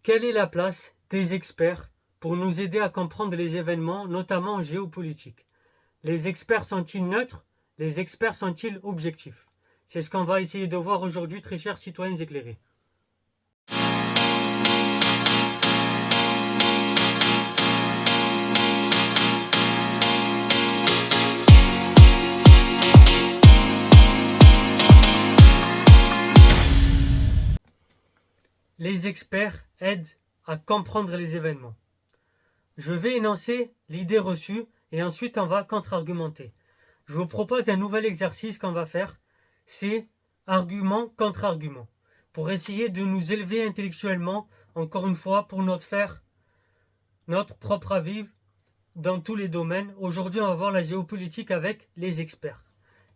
Quelle est la place des experts pour nous aider à comprendre les événements, notamment en géopolitique? Les experts sont-ils neutres? Les experts sont-ils objectifs? C'est ce qu'on va essayer de voir aujourd'hui, très chers citoyens éclairés. Les experts aident à comprendre les événements. Je vais énoncer l'idée reçue et ensuite on va contre-argumenter. Je vous propose un nouvel exercice qu'on va faire, c'est argument contre argument, pour essayer de nous élever intellectuellement, encore une fois, pour faire notre propre avis dans tous les domaines. Aujourd'hui, on va voir la géopolitique avec les experts.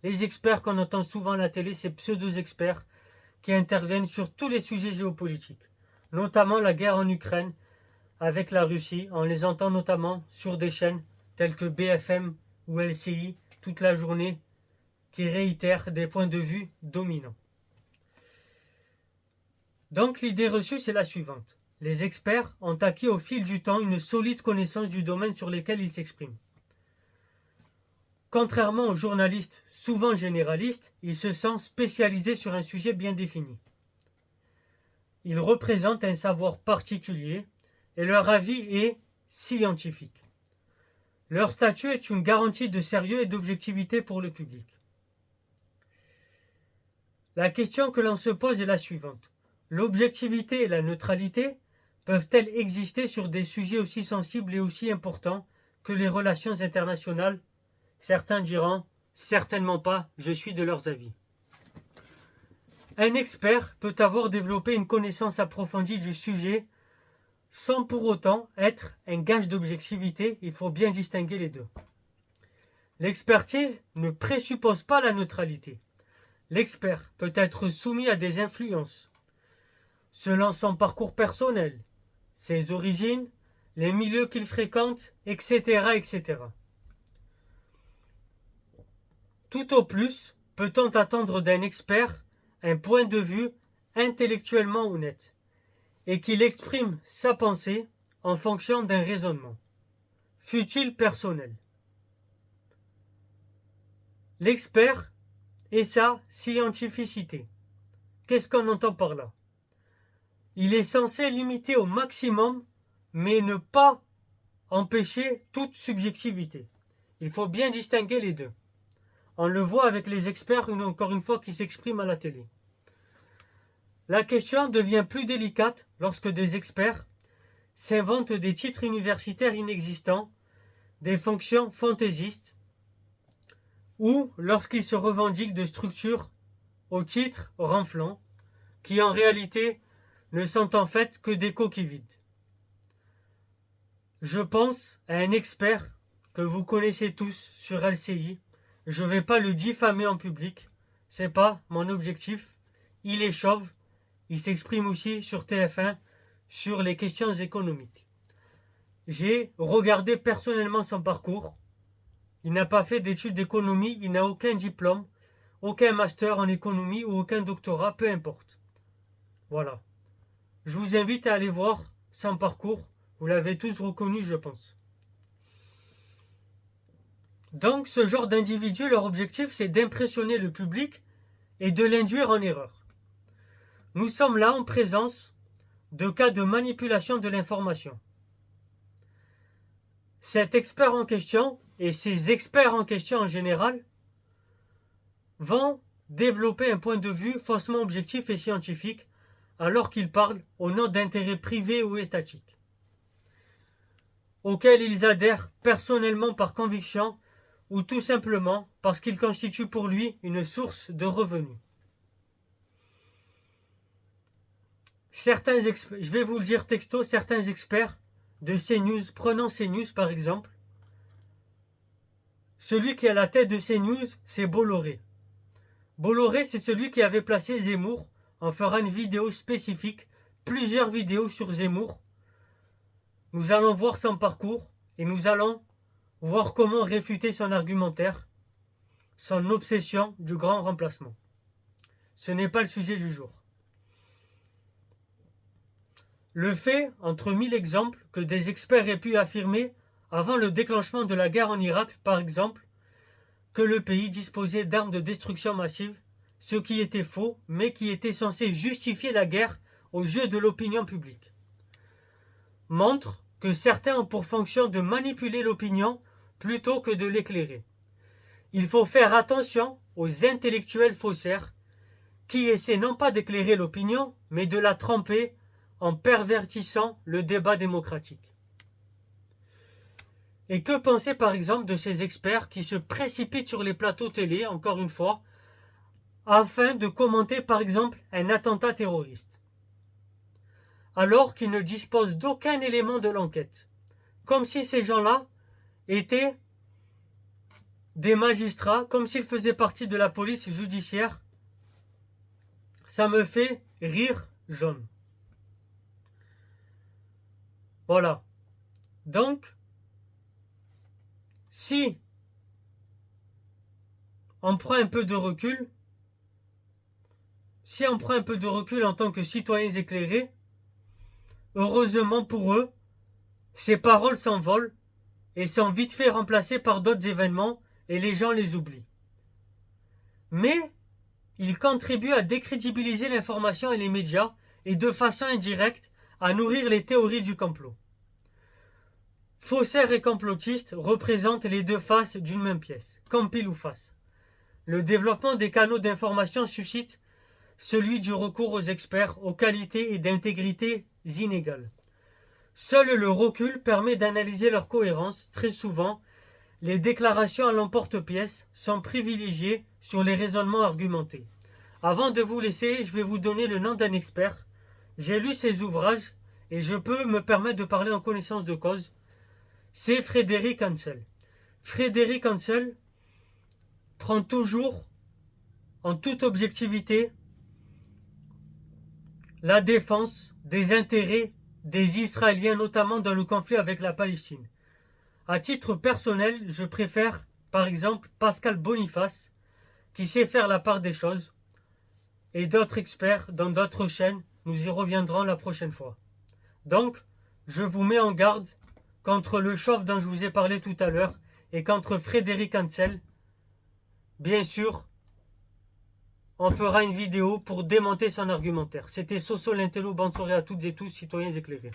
Les experts qu'on entend souvent à la télé, c'est pseudo-experts qui interviennent sur tous les sujets géopolitiques, notamment la guerre en Ukraine avec la Russie. On les entend notamment sur des chaînes telles que BFM ou LCI toute la journée, qui réitèrent des points de vue dominants. Donc l'idée reçue, c'est la suivante. Les experts ont acquis au fil du temps une solide connaissance du domaine sur lequel ils s'expriment. Contrairement aux journalistes souvent généralistes, ils se sentent spécialisés sur un sujet bien défini. Ils représentent un savoir particulier et leur avis est scientifique. Leur statut est une garantie de sérieux et d'objectivité pour le public. La question que l'on se pose est la suivante. L'objectivité et la neutralité peuvent-elles exister sur des sujets aussi sensibles et aussi importants que les relations internationales? Certains diront « certainement pas, je suis de leurs avis ». Un expert peut avoir développé une connaissance approfondie du sujet sans pour autant être un gage d'objectivité. Il faut bien distinguer les deux. L'expertise ne présuppose pas la neutralité. L'expert peut être soumis à des influences, selon son parcours personnel, ses origines, les milieux qu'il fréquente, etc., etc. Tout au plus, peut-on attendre d'un expert un point de vue intellectuellement honnête et qu'il exprime sa pensée en fonction d'un raisonnement, fût-il personnel. L'expert et sa scientificité. Qu'est-ce qu'on entend par là? Il est censé limiter au maximum, mais ne pas empêcher toute subjectivité. Il faut bien distinguer les deux. On le voit avec les experts, encore une fois, qui s'expriment à la télé. La question devient plus délicate lorsque des experts s'inventent des titres universitaires inexistants, des fonctions fantaisistes, ou lorsqu'ils se revendiquent de structures au titre renflant, qui en réalité ne sont en fait que des coquilles vides. Je pense à un expert que vous connaissez tous sur LCI. Je ne vais pas le diffamer en public, c'est pas mon objectif. Il est chauve, il s'exprime aussi sur TF1 sur les questions économiques. J'ai regardé personnellement son parcours. Il n'a pas fait d'études d'économie, il n'a aucun diplôme, aucun master en économie ou aucun doctorat, peu importe. Voilà. Je vous invite à aller voir son parcours. Vous l'avez tous reconnu, je pense. Donc, ce genre d'individus, leur objectif, c'est d'impressionner le public et de l'induire en erreur. Nous sommes là en présence de cas de manipulation de l'information. Cet expert en question, et ces experts en question en général, vont développer un point de vue faussement objectif et scientifique alors qu'ils parlent au nom d'intérêts privés ou étatiques, auxquels ils adhèrent personnellement par conviction ou tout simplement parce qu'ils constituent pour lui une source de revenus. Je vais vous le dire texto, certains experts de CNews, prenons CNews par exemple, celui qui est à la tête de CNews, c'est Bolloré. Bolloré, c'est celui qui avait placé Zemmour. On fera une vidéo spécifique, plusieurs vidéos sur Zemmour. Nous allons voir son parcours et nous allons voir comment réfuter son argumentaire, son obsession du grand remplacement. Ce n'est pas le sujet du jour. Le fait, entre mille exemples, que des experts aient pu affirmer, avant le déclenchement de la guerre en Irak, par exemple, que le pays disposait d'armes de destruction massive, ce qui était faux, mais qui était censé justifier la guerre aux yeux de l'opinion publique, montre que certains ont pour fonction de manipuler l'opinion plutôt que de l'éclairer. Il faut faire attention aux intellectuels faussaires qui essaient non pas d'éclairer l'opinion, mais de la tromper en pervertissant le débat démocratique. Et que penser par exemple de ces experts qui se précipitent sur les plateaux télé, encore une fois, afin de commenter par exemple un attentat terroriste, alors qu'ils ne disposent d'aucun élément de l'enquête, comme si ces gens-là étaient des magistrats, comme s'ils faisaient partie de la police judiciaire. Ça me fait rire jaune. Voilà. Donc, si on prend un peu de recul, en tant que citoyens éclairés, heureusement pour eux, ces paroles s'envolent et sont vite fait remplacées par d'autres événements et les gens les oublient. Mais ils contribuent à décrédibiliser l'information et les médias et de façon indirecte à nourrir les théories du complot. Faussaires et complotistes représentent les deux faces d'une même pièce, comme pile ou face. Le développement des canaux d'information suscite celui du recours aux experts, aux qualités et d'intégrité inégales. Seul le recul permet d'analyser leur cohérence. Très souvent, les déclarations à l'emporte-pièce sont privilégiées sur les raisonnements argumentés. Avant de vous laisser, je vais vous donner le nom d'un expert. J'ai lu ses ouvrages et je peux me permettre de parler en connaissance de cause. C'est Frédéric Hansel. Frédéric Hansel prend toujours, en toute objectivité, la défense des intérêts des Israéliens, notamment dans le conflit avec la Palestine. À titre personnel, je préfère, par exemple, Pascal Boniface, qui sait faire la part des choses, et d'autres experts dans d'autres chaînes. Nous y reviendrons la prochaine fois. Donc, je vous mets en garde contre le chauve dont je vous ai parlé tout à l'heure et contre Frédéric Hansel. Bien sûr, on fera une vidéo pour démonter son argumentaire. C'était Soso l'Intello, bonne soirée à toutes et tous, citoyens éclairés.